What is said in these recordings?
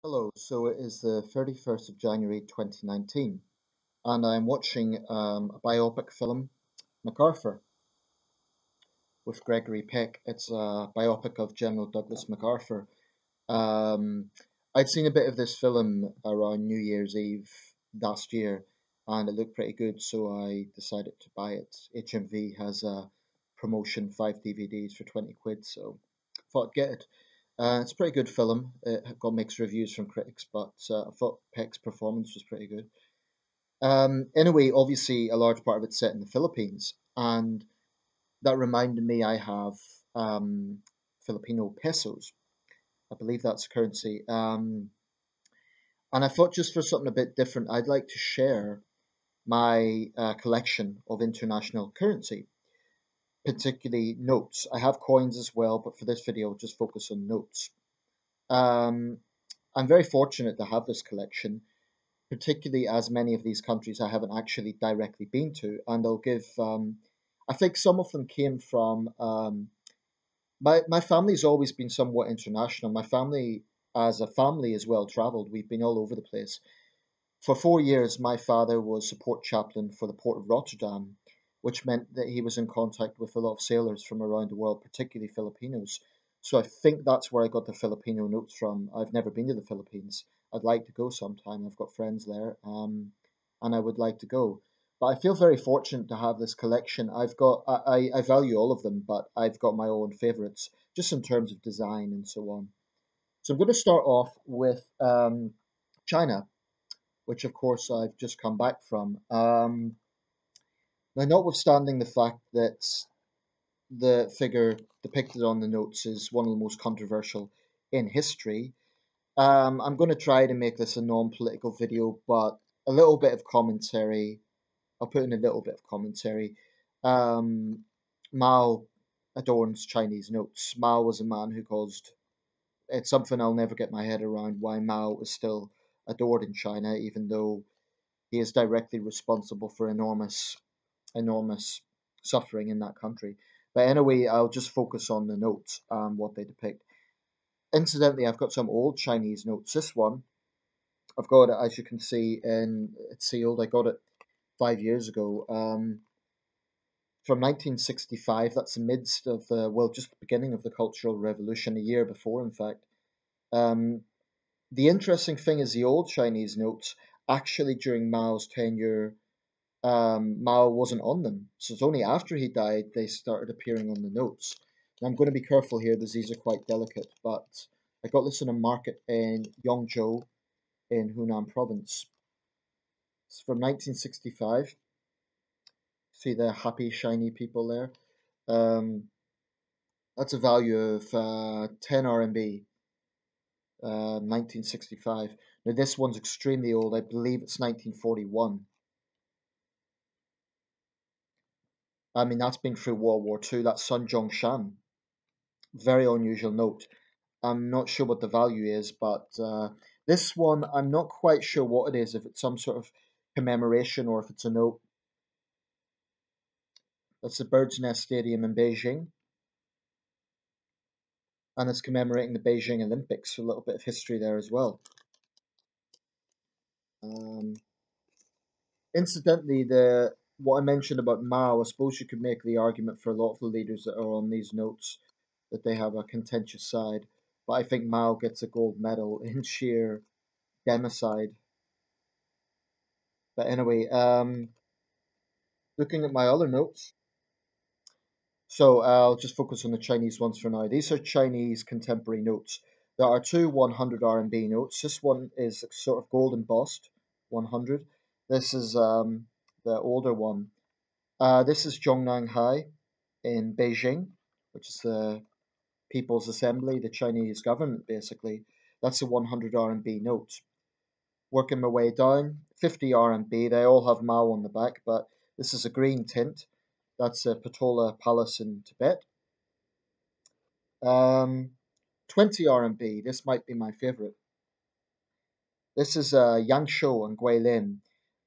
Hello, so it is the 31st of January 2019, and I'm watching a biopic film, MacArthur, with Gregory Peck. It's a biopic of General Douglas MacArthur. Um, I'd seen a bit of this film around New Year's Eve last year, and it looked pretty good, so I decided to buy it. HMV has a promotion, 5 DVDs for 20 quid, so I thought I'd get it. It's a pretty good film. It got mixed reviews from critics, but I thought Peck's performance was pretty good. Anyway, obviously, a large part of it's set in the Philippines, and that reminded me I have Filipino pesos. I believe that's currency. And I thought just for something a bit different, I'd like to share my collection of international currency, particularly notes. I have coins as well, but for this video, I'll just focus on notes. Um, I'm very fortunate to have this collection, particularly as many of these countries I haven't actually directly been to, and I'll give. I think some of them came from my family's always been somewhat international. My family, as a family, is well traveled. We've been all over the place. For 4 years, my father was support chaplain for the port of Rotterdam, which meant that he was in contact with a lot of sailors from around the world, particularly Filipinos. So I think that's where I got the Filipino notes from. I've never been to the Philippines. I'd like to go sometime. I've got friends there, and I would like to go. But I feel very fortunate to have this collection. I value all of them, but I've got my own favorites, just in terms of design and so on. So I'm going to start off with China, which of course I've just come back from. Now, notwithstanding the fact that the figure depicted on the notes is one of the most controversial in history, I'm going to try to make this a non-political video, but a little bit of commentary. I'll put in a little bit of commentary. Um, Mao adorns Chinese notes. Mao was a man who caused. It's something I'll never get my head around why Mao is still adored in China, even though he is directly responsible for enormous suffering in that country. But anyway, I'll just focus on the notes and what they depict. Incidentally, I've got some old Chinese notes. This one, I've got it, as you can see, and it's sealed. I got it 5 years ago, from 1965. That's the midst of well, just the beginning of the Cultural Revolution, a year before, in fact. Um, the interesting thing is the old Chinese notes, actually during Mao's tenure, Mao wasn't on them. So it's only after he died they started appearing on the notes. And I'm going to be careful here because these are quite delicate, but I got this in a market in Yongzhou in Hunan province. It's from 1965. See the happy, shiny people there? Um, that's a value of 10 RMB, 1965. Now this one's extremely old. I believe it's 1941. I mean, that's been through World War II. That's Sun Zhongshan. Very unusual note. I'm not sure what the value is, but this one, I'm not quite sure what it is, if it's some sort of commemoration or if it's a note. That's the Bird's Nest Stadium in Beijing, and it's commemorating the Beijing Olympics, so a little bit of history there as well. Um, Incidentally, the what I mentioned about Mao, I suppose you could make the argument for a lot of the leaders that are on these notes that they have a contentious side, but I think Mao gets a gold medal in sheer democide. But anyway, looking at my other notes, so I'll just focus on the Chinese ones for now. These are Chinese contemporary notes. There are two 100 RMB notes. This one is sort of gold embossed, 100. This is the older one. This is Zhongnanhai in Beijing, which is the People's Assembly, the Chinese government, basically. That's a 100 RMB note. Working my way down, 50 RMB. They all have Mao on the back, but this is a green tint. That's a Patola Palace in Tibet. Um, 20 RMB. This might be my favorite. This is Yangshuo and Guilin.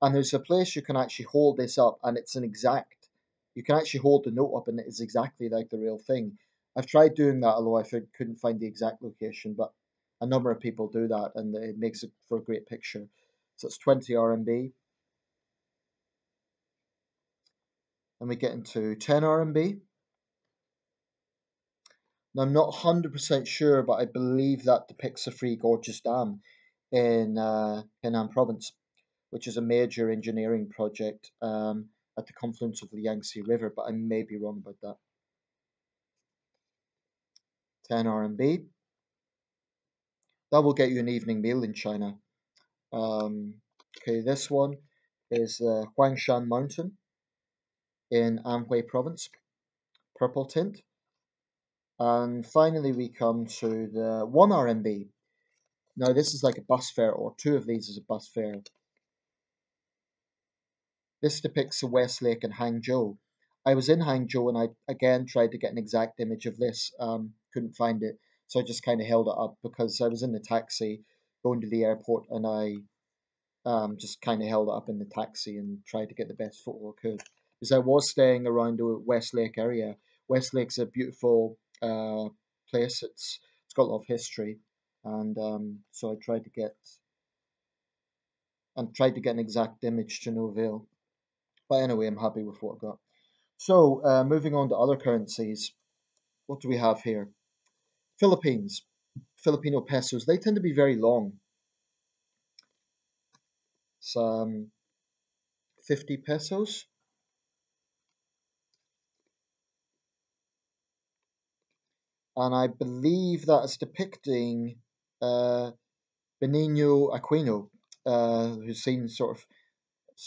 And there's a place you can actually hold this up, and it's an exact. You can actually hold the note up, and it is exactly like the real thing. I've tried doing that, although I couldn't find the exact location. But a number of people do that, and it makes it for a great picture. So it's 20 RMB, and we get into 10 RMB. Now, I'm not 100% sure, but I believe that depicts a Three Gorges Dam in Henan Province, which is a major engineering project at the confluence of the Yangtze River, but I may be wrong about that. 10 RMB. That will get you an evening meal in China. Okay, this one is Huangshan Mountain in Anhui Province, purple tint. And finally, we come to the 1 RMB. Now, this is like a bus fare, or two of these is a bus fare. This depicts the West Lake in Hangzhou. I was in Hangzhou and I again tried to get an exact image of this, couldn't find it. So I just kind of held it up because I was in the taxi going to the airport and I just kind of held it up in the taxi and tried to get the best photo I could. Because I was staying around the West Lake area. West Lake's a beautiful place. It's got a lot of history, and so I tried to get an exact image to no avail. But anyway, I'm happy with what I got. So moving on to other currencies, what do we have here? Philippines, Filipino pesos. They tend to be very long. Some 50 pesos. And I believe that is depicting uh, Benigno Aquino, who's seen sort of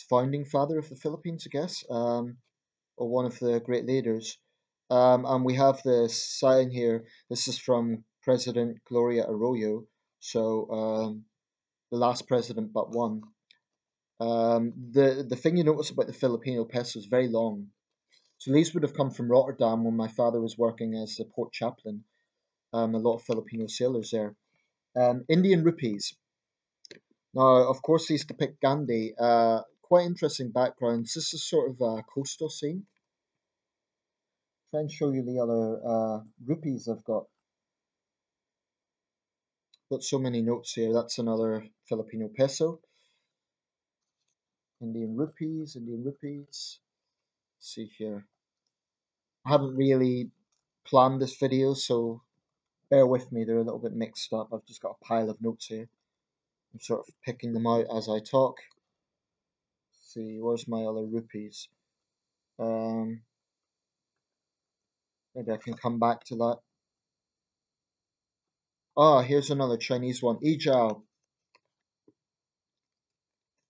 founding father of the Philippines, I guess, or one of the great leaders. And we have the sign here. This is from President Gloria Arroyo, so the last president but one. The thing you notice about the Filipino peso is very long. So these would have come from Rotterdam when my father was working as a port chaplain. A lot of Filipino sailors there. Indian rupees. Now, of course, these depict Gandhi. Quite interesting backgrounds. This is sort of a coastal scene. Try and show you the other rupees I've got. Got so many notes here. That's another Filipino peso. Indian rupees, Indian rupees. Let's see here. I haven't really planned this video, so bear with me. They're a little bit mixed up. I've just got a pile of notes here. I'm sort of picking them out as I talk. Let's see, where's my other rupees? Um, Maybe I can come back to that. Ah, here's another Chinese one. Yijiao,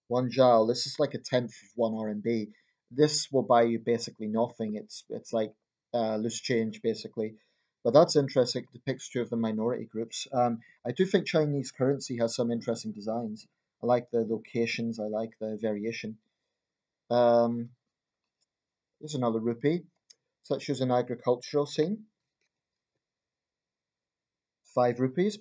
1 jiao. This is like a tenth of 1 RMB. This will buy you basically nothing. It's like loose change basically. But that's interesting. It depicts two of the minority groups. I do think Chinese currency has some interesting designs. I like the locations. I like the variation. Um, Here's another rupee, such as an agricultural scene. 5 rupees.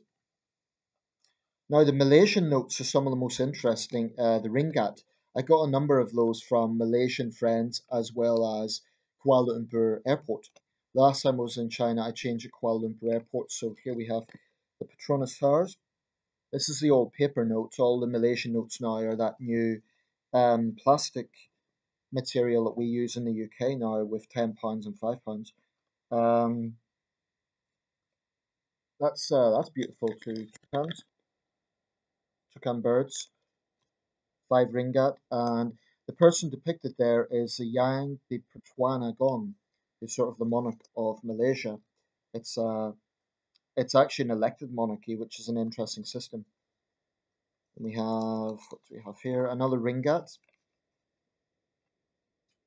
Now, the Malaysian notes are some of the most interesting. The ringgit. I got a number of those from Malaysian friends as well as Kuala Lumpur Airport. Last time I was in China, I changed at Kuala Lumpur Airport. So here we have the Petronas Towers. This is the old paper notes. All the Malaysian notes now are that new plastic material that we use in the UK now with £10 and £5. Um, that's beautiful too. Toucan birds. 5 ringgit, and the person depicted there is the Yang di Pertuan Agong, who's sort of the monarch of Malaysia. It's uh, it's actually an elected monarchy, which is an interesting system. And we have what do we have here? Another ringgit.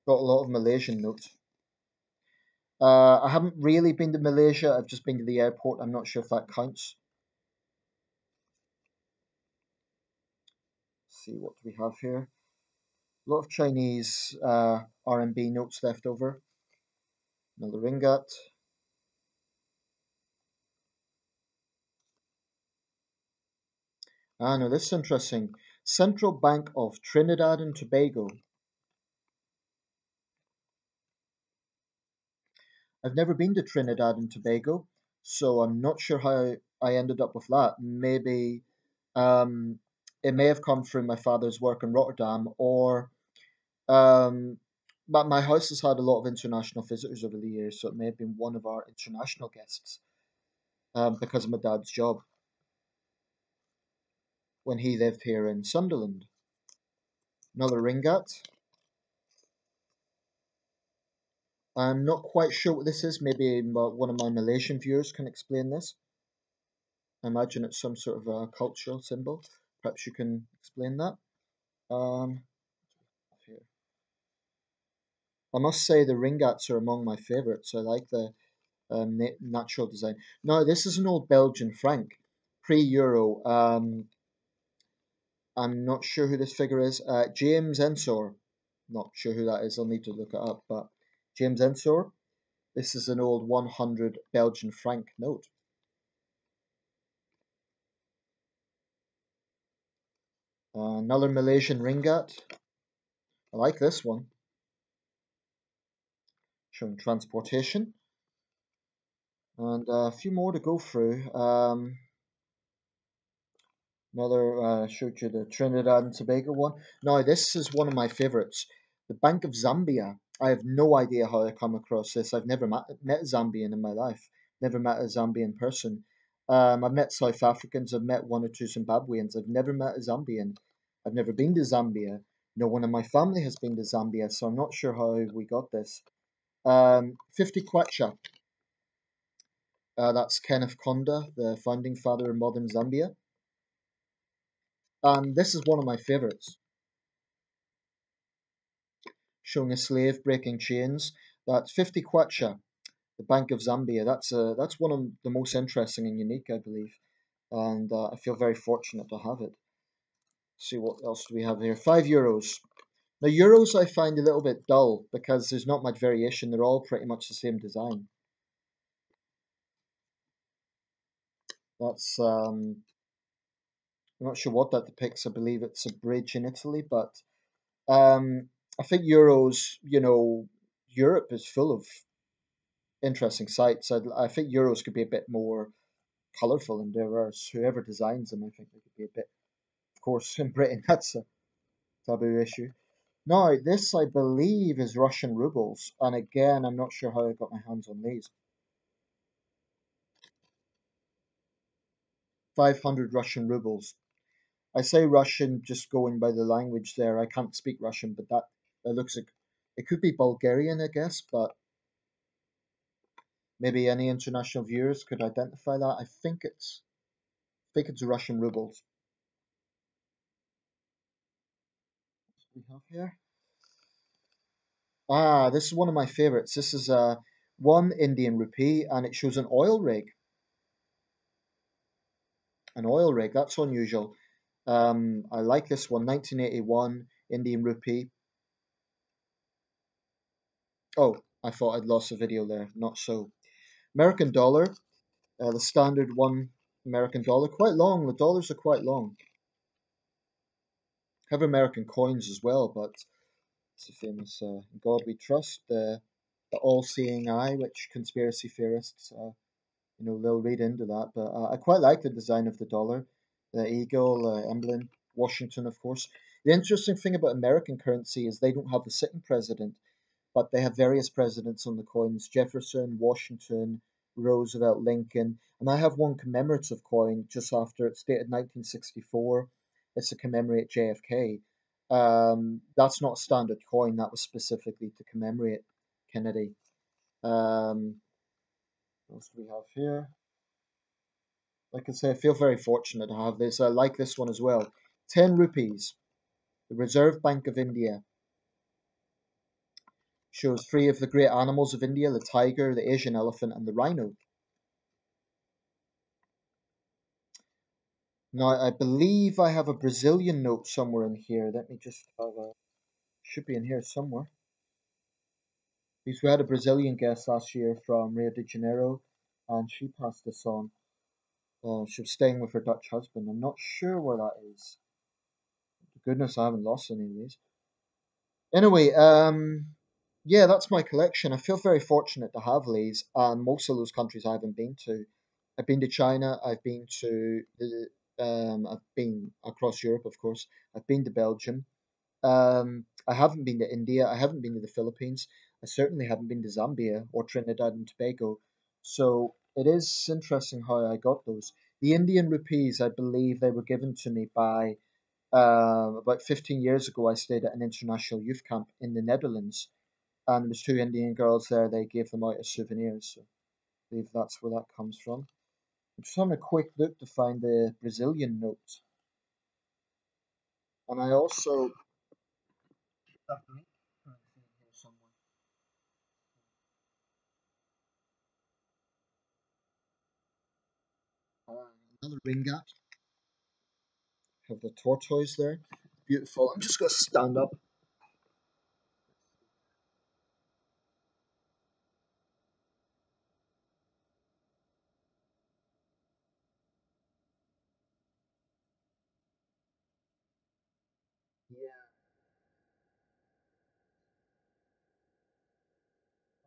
Got a lot of Malaysian notes. I haven't really been to Malaysia. I've just been to the airport. I'm not sure if that counts. Let's see what do we have here. A lot of Chinese RMB notes left over. Another ringgit. Ah, no, this is interesting. Central Bank of Trinidad and Tobago. I've never been to Trinidad and Tobago, so I'm not sure how I ended up with that. Maybe um, it may have come through my father's work in Rotterdam, or um, but my house has had a lot of international visitors over the years, so it may have been one of our international guests because of my dad's job when he lived here in Sunderland. Another ringgit. I'm not quite sure what this is. Maybe one of my Malaysian viewers can explain this. I imagine it's some sort of a cultural symbol. Perhaps you can explain that. Um, here. I must say the ringgits are among my favourites. I like the natural design. Now, this is an old Belgian franc, pre-euro. I'm not sure who this figure is. James Ensor. Not sure who that is. I'll need to look it up. But James Ensor. This is an old 100 Belgian franc note. Another Malaysian ringgit. I like this one. Showing transportation. And a few more to go through. Another showed you the Trinidad and Tobago one. Now this is one of my favorites. The Bank of Zambia. I have no idea how I come across this. I've never met a Zambian in my life. Never met a Zambian person. I've met South Africans. I've met one or two Zimbabweans. I've never met a Zambian. I've never been to Zambia. No one in my family has been to Zambia, so I'm not sure how we got this. 50 kwacha. That's Kenneth Konda, the founding father of modern Zambia. And this is one of my favorites, showing a slave breaking chains. That's 50 kwacha, the Bank of Zambia. That's one of the most interesting and unique, I believe. And I feel very fortunate to have it. See what else do we have here? €5. Now, euros I find a little bit dull because there's not much variation. They're all pretty much the same design. That's I'm not sure what that depicts. I believe it's a bridge in Italy, but I think euros. Europe is full of interesting sites. I think euros could be a bit more colourful and diverse. Whoever designs them, I think they could be a bit. Of course, in Britain, that's a taboo issue. Now, this I believe is Russian rubles, and again, I'm not sure how I got my hands on these. 500 Russian rubles. I say Russian just going by the language there. I can't speak Russian, but that looks like it could be Bulgarian, I guess, but maybe any international viewers could identify that. I think it's Russian rubles. We have here. This is one of my favorites. This is one Indian rupee, and it shows an oil rig. An oil rig. That's unusual. I like this one. 1981 Indian rupee. Oh, I thought I'd lost the video there. Not so. American dollar. The standard one American dollar. Quite long. The dollars are quite long. Have American coins as well, but it's a famous "In God We Trust," the all-seeing eye, which conspiracy theorists, they'll read into that. But I quite like the design of the dollar, the eagle emblem, Washington, of course. The interesting thing about American currency is they don't have a sitting president, but they have various presidents on the coins: Jefferson, Washington, Roosevelt, Lincoln. And I have one commemorative coin just after it's dated 1964. It's to commemorate JFK. That's not a standard coin. That was specifically to commemorate Kennedy. What else do we have here? Like I say, I feel very fortunate to have this. I like this one as well. 10 rupees. The Reserve Bank of India shows three of the great animals of India: the tiger, the Asian elephant, and the rhino. Now, I believe I have a Brazilian note somewhere in here. Let me just have a. Should be in here somewhere. Because we had a Brazilian guest last year from Rio de Janeiro, and she passed this on. She was staying with her Dutch husband. I'm not sure where that is. Goodness, I haven't lost any of these. Anyway, yeah, that's my collection. I feel very fortunate to have these, and most of those countries I haven't been to. I've been to China. I've been across Europe, of course. I've been to Belgium. I haven't been to India. I haven't been to the Philippines. I certainly haven't been to Zambia or Trinidad and Tobago. So it is interesting how I got those. The Indian rupees, I believe they were given to me by about 15 years ago. I stayed at an international youth camp in the Netherlands, and there was two Indian girls there. They gave them out as souvenirs. So I believe that's where that comes from. I'm just having a quick look to find the Brazilian note, and I also have Greek currency in here somewhere. Another ringgit. Have the tortoise there. Beautiful. I'm just going to stand up. Yeah,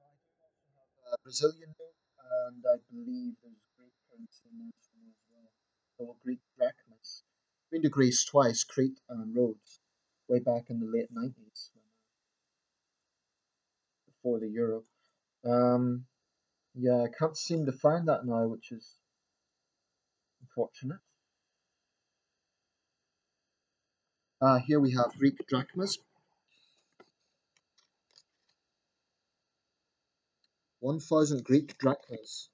I do also have a Brazilian note, and I believe there's Greek currency in there somewhere as well. Or Greek drachmas. Been to Greece twice, Crete and Rhodes, way back in the late 90s, before the euro. Um, yeah, I can't seem to find that now, which is unfortunate. Here we have Greek drachmas, 1,000 Greek drachmas.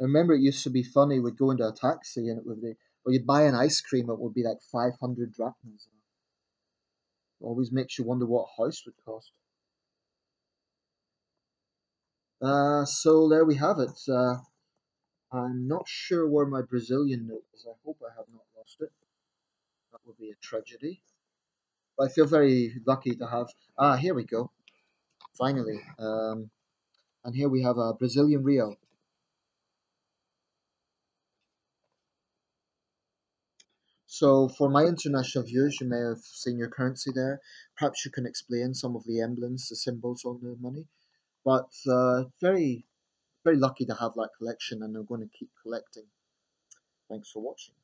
I remember it used to be funny. We'd go into a taxi and it would be, or you'd buy an ice cream, it would be like 500 drachmas. It always makes you wonder what a house would cost. So there we have it. I'm not sure where my Brazilian note is. I hope I have not lost it. That would be a tragedy. But I feel very lucky to have. Here we go. Finally. And here we have a Brazilian real. So for my international viewers, you may have seen your currency there. Perhaps you can explain some of the emblems, the symbols on the money. But very, very lucky to have that collection, and I'm going to keep collecting. Thanks for watching.